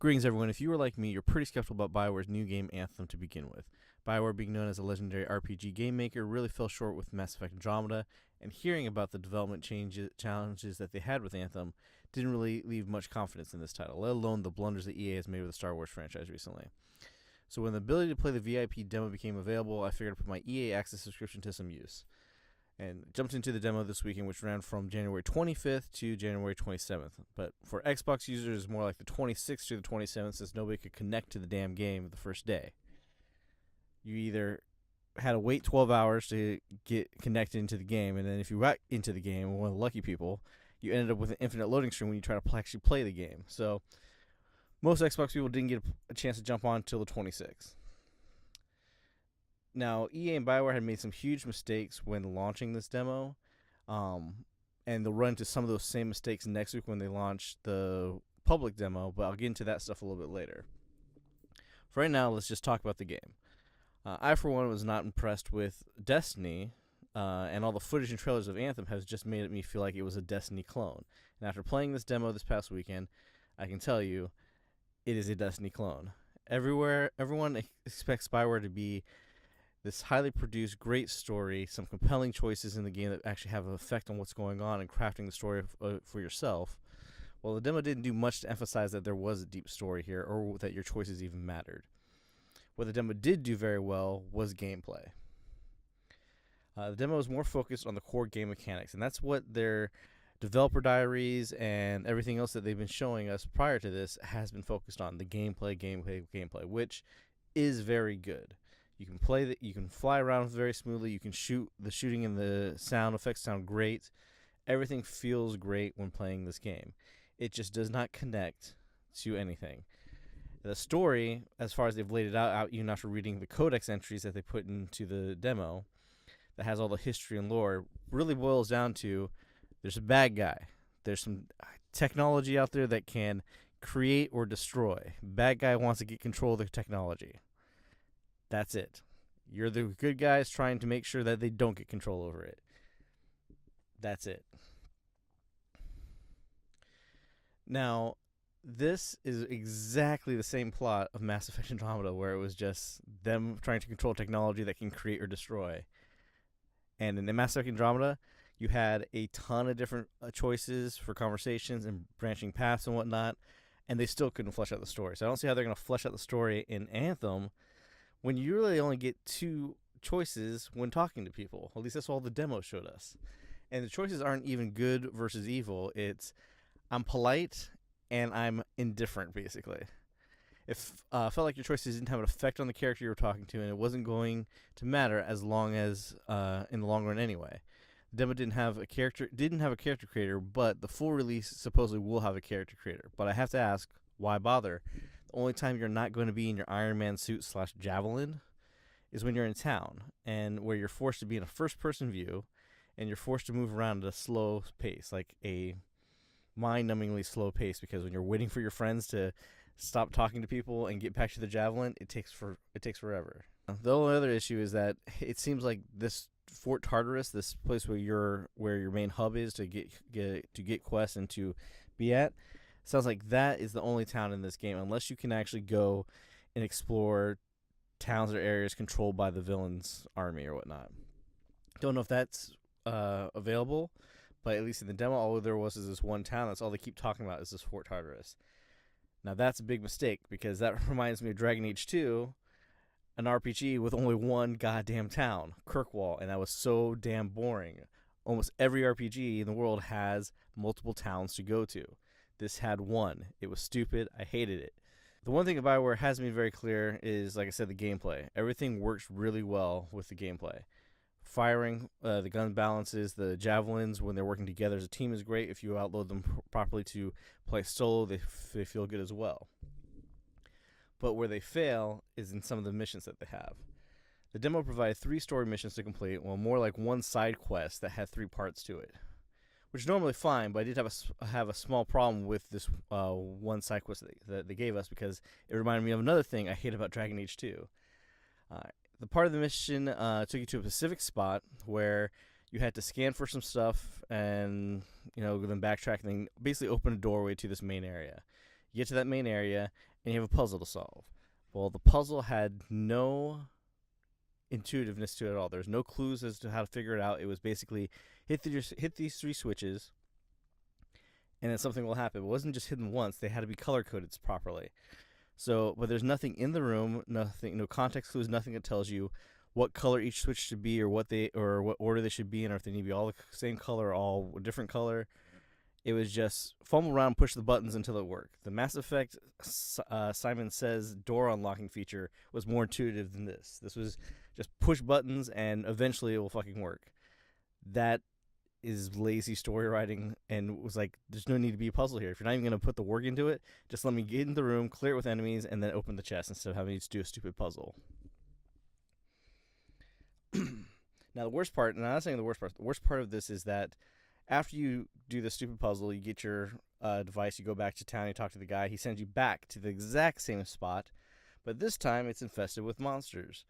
Greetings, everyone. If you are like me, you're pretty skeptical about BioWare's new game Anthem to begin with. BioWare, being known as a legendary RPG game maker, really fell short with Mass Effect Andromeda, and hearing about the development challenges that they had with Anthem didn't really leave much confidence in this title, let alone the blunders that EA has made with the Star Wars franchise recently. So when the ability to play the VIP demo became available, I figured to put my EA Access subscription to some use, and jumped into the demo this weekend, which ran from January 25th to January 27th. But for Xbox users, more like the 26th to the 27th, since nobody could connect to the damn game the first day. You either had to wait 12 hours to get connected into the game, and then if you got into the game, one of the lucky people, you ended up with an infinite loading screen when you try to actually play the game. So most Xbox people didn't get a chance to jump on until the 26th. Now, EA and BioWare had made some huge mistakes when launching this demo, and they'll run into some of those same mistakes next week when they launch the public demo, but I'll get into that stuff a little bit later. For right now, let's just talk about the game. I, for one, was not impressed with Destiny, and all the footage and trailers of Anthem has just made me feel like it was a Destiny clone. And after playing this demo this past weekend, I can tell you, it is a Destiny clone. Everyone expects BioWare to be this highly produced, great story, some compelling choices in the game that actually have an effect on what's going on and crafting the story for yourself. Well, the demo didn't do much to emphasize that there was a deep story here or that your choices even mattered. What the demo did do very well was gameplay. The demo was more focused on the core game mechanics, and that's what their developer diaries and everything else that they've been showing us prior to this has been focused on, the gameplay, which is very good. You can play you can fly around very smoothly. You can shoot. The shooting and the sound effects sound great. Everything feels great when playing this game. It just does not connect to anything. The story, as far as they've laid it out even after reading the codex entries that they put into the demo, that has all the history and lore, really boils down to there's a bad guy. There's some technology out there that can create or destroy. Bad guy wants to get control of the technology. That's it. You're the good guys trying to make sure that they don't get control over it. That's it. Now, this is exactly the same plot of Mass Effect Andromeda, where it was just them trying to control technology that can create or destroy. And in the Mass Effect Andromeda, you had a ton of different choices for conversations and branching paths and whatnot, and they still couldn't flesh out the story. So I don't see how they're going to flesh out the story in Anthem when you really only get two choices when talking to people. At least that's all the demo showed us. And the choices aren't even good versus evil. It's I'm polite and I'm indifferent, basically. If felt like your choices didn't have an effect on the character you were talking to, and it wasn't going to matter as long as in the long run anyway. The demo didn't have a character creator, but the full release supposedly will have a character creator. But I have to ask, why bother? The only time you're not going to be in your Iron Man suit / javelin is when you're in town, and where you're forced to be in a first-person view, and you're forced to move around at a slow pace, like a mind-numbingly slow pace, because when you're waiting for your friends to stop talking to people and get back to the javelin, it takes forever. The only other issue is that it seems like this Fort Tartarus, this place where your main hub is to get quests and to be at, sounds like that is the only town in this game, unless you can actually go and explore towns or areas controlled by the villain's army or whatnot. Don't know if that's available, but at least in the demo, all there was is this one town. That's all they keep talking about is this Fort Tartarus. Now that's a big mistake, because that reminds me of Dragon Age 2, an RPG with only one goddamn town, Kirkwall, and that was so damn boring. Almost every RPG in the world has multiple towns to go to. This had one. It was stupid. I hated it. The one thing that BioWare has made very clear is, like I said, the gameplay. Everything works really well with the gameplay. Firing, the gun balances, the javelins, when they're working together as a team is great. If you outload them properly to play solo, they feel good as well. But where they fail is in some of the missions that they have. The demo provided 3 story missions to complete, well, more like one side quest that had 3 parts to it, which is normally fine, but I did have a small problem with this one side quest that they gave us, because it reminded me of another thing I hate about Dragon Age 2. The part of the mission took you to a specific spot where you had to scan for some stuff and, then backtrack and then basically open a doorway to this main area. You get to that main area, and you have a puzzle to solve. Well, the puzzle had no intuitiveness to it at all. There's no clues as to how to figure it out. It was basically hit these 3 switches, and then something will happen. It wasn't just hidden once; they had to be color coded properly. So, but there's nothing in the room, no context clues, nothing that tells you what color each switch should be, or what order they should be in, or if they need to be all the same color, or all a different color. It was just fumble around, push the buttons until it worked. The Mass Effect Simon Says door unlocking feature was more intuitive than this. This was just push buttons and eventually it will fucking work. That is lazy story writing, and was like, there's no need to be a puzzle here. If you're not even going to put the work into it, just let me get in the room, clear it with enemies, and then open the chest instead of having to do a stupid puzzle. Now, the worst part, and I'm not saying the worst part of this is that after you do the stupid puzzle, you get your device, you go back to town, you talk to the guy, he sends you back to the exact same spot, but this time it's infested with monsters,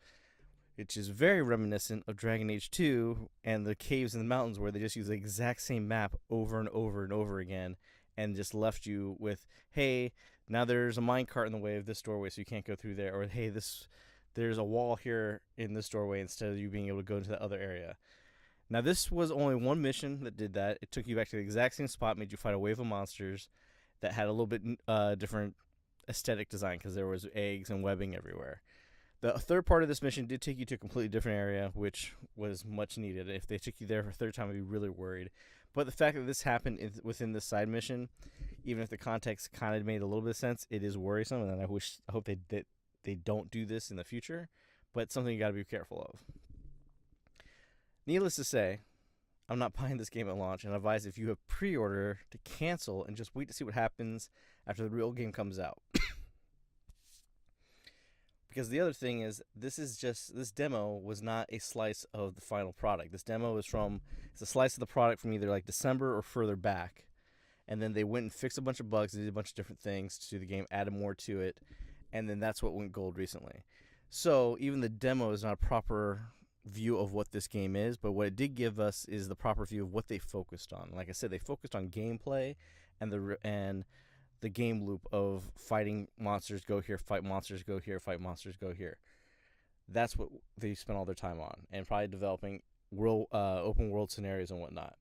which is very reminiscent of Dragon Age 2 and the caves in the mountains, where they just use the exact same map over and over and over again, and just left you with, hey, now there's a minecart in the way of this doorway, so you can't go through there, or hey, there's a wall here in this doorway instead of you being able to go into the other area. Now, this was only one mission that did that. It took you back to the exact same spot, made you fight a wave of monsters that had a little bit different aesthetic design because there was eggs and webbing everywhere. The third part of this mission did take you to a completely different area, which was much needed. If they took you there for a third time, I'd be really worried. But the fact that this happened within this side mission, even if the context kind of made a little bit of sense, it is worrisome, and I hope they don't do this in the future. But it's something you got to be careful of. Needless to say, I'm not buying this game at launch, and I advise if you have pre-order to cancel and just wait to see what happens after the real game comes out. Because the other thing is, this demo was not a slice of the final product. This demo is it's a slice of the product from either like December or further back. And then they went and fixed a bunch of bugs, did a bunch of different things to the game, added more to it, and then that's what went gold recently. So even the demo is not a proper view of what this game is, but what it did give us is the proper view of what they focused on. Like I said, they focused on gameplay and the game loop of fighting monsters, go here, fight monsters, go here, fight monsters, go here. That's what they spent all their time on, and probably developing open world scenarios and whatnot.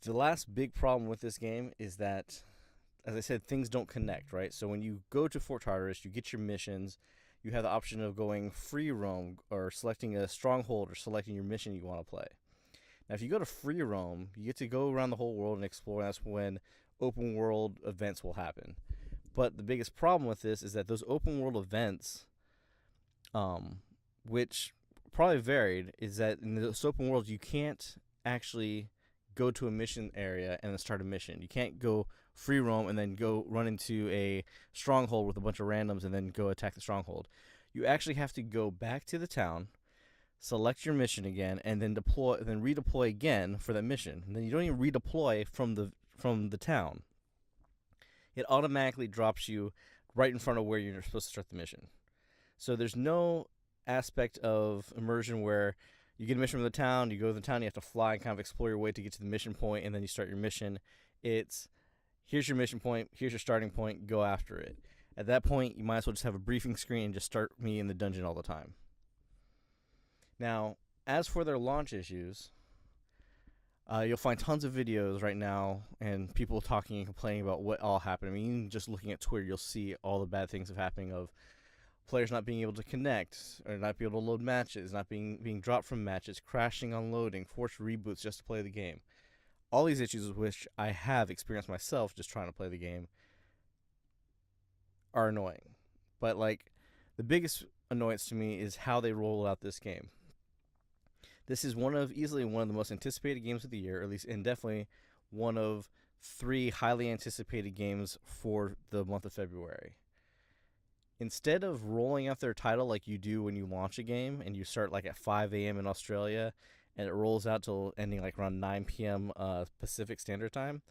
The last big problem with this game is that, as I said, things don't connect, right? So when you go to Fort Tartarus, you get your missions, you have the option of going free roam or selecting a stronghold or selecting your mission you want to play. Now, if you go to free roam, you get to go around the whole world and explore. That's when open world events will happen. But the biggest problem with this is that those open world events, which probably varied, is that in those open worlds you can't actually go to a mission area and then start a mission. You can't go free roam and then go run into a stronghold with a bunch of randoms and then go attack the stronghold. You actually have to go back to the town, select your mission again, and then redeploy again for that mission. And then you don't even redeploy from the town. It automatically drops you right in front of where you're supposed to start the mission. So there's no aspect of immersion where you get a mission from the town, you go to the town, you have to fly and kind of explore your way to get to the mission point, and then you start your mission. It's, here's your mission point, here's your starting point, go after it. At that point, you might as well just have a briefing screen and just start me in the dungeon all the time. Now, as for their launch issues, you'll find tons of videos right now and people talking and complaining about what all happened. I mean, even just looking at Twitter, you'll see all the bad things happening of players not being able to connect, or not being able to load matches, not being dropped from matches, crashing on loading, forced reboots just to play the game. All these issues, which I have experienced myself just trying to play the game, are annoying. But like, the biggest annoyance to me is how they roll out this game. This is easily one of the most anticipated games of the year, or at least, and definitely one of 3 highly anticipated games for the month of February. Instead of rolling out their title like you do when you launch a game and you start like at 5 a.m. in Australia and it rolls out till ending like around 9 p.m. Pacific Standard Time,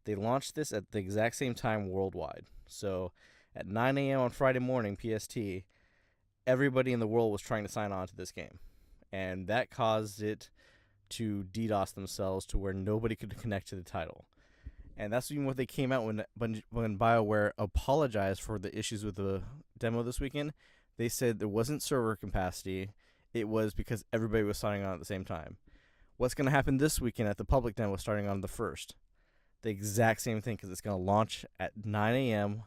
they launched this at the exact same time worldwide. So at 9 a.m. on Friday morning PST, everybody in the world was trying to sign on to this game. And that caused it to DDoS themselves to where nobody could connect to the title. And that's even what they came out when BioWare apologized for the issues with the demo this weekend. They said there wasn't server capacity. It was because everybody was signing on at the same time. What's going to happen this weekend at the public demo starting on the 1st? The exact same thing, because it's going to launch at 9 a.m.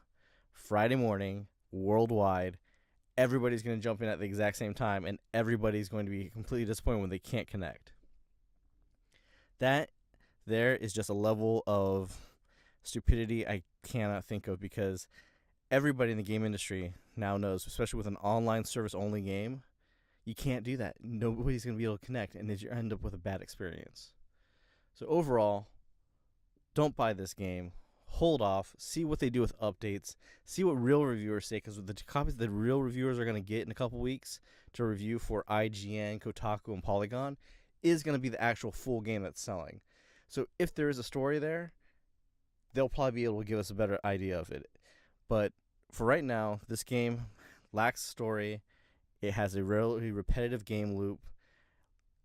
Friday morning worldwide. Everybody's going to jump in at the exact same time, and everybody's going to be completely disappointed when they can't connect. That there is just a level of stupidity I cannot think of, because everybody in the game industry now knows, especially with an online service only game, you can't do that. Nobody's going to be able to connect, and you end up with a bad experience. So overall, don't buy this game. Hold off. See what they do with updates. See what real reviewers say, because the copies that real reviewers are going to get in a couple weeks to review for IGN, Kotaku, and Polygon is going to be the actual full game that's selling. So if there is a story there, they'll probably be able to give us a better idea of it. But for right now, this game lacks story. It has a really repetitive game loop.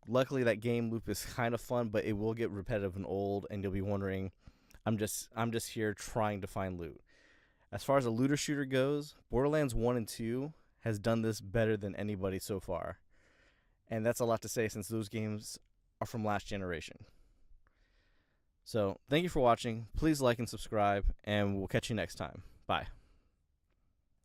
Luckily, that game loop is kind of fun, but it will get repetitive and old, and you'll be wondering, I'm just here trying to find loot. As far as a looter shooter goes, Borderlands 1 and 2 has done this better than anybody so far. And that's a lot to say, since those games are from last generation. So, thank you for watching. Please like and subscribe, and we'll catch you next time. Bye.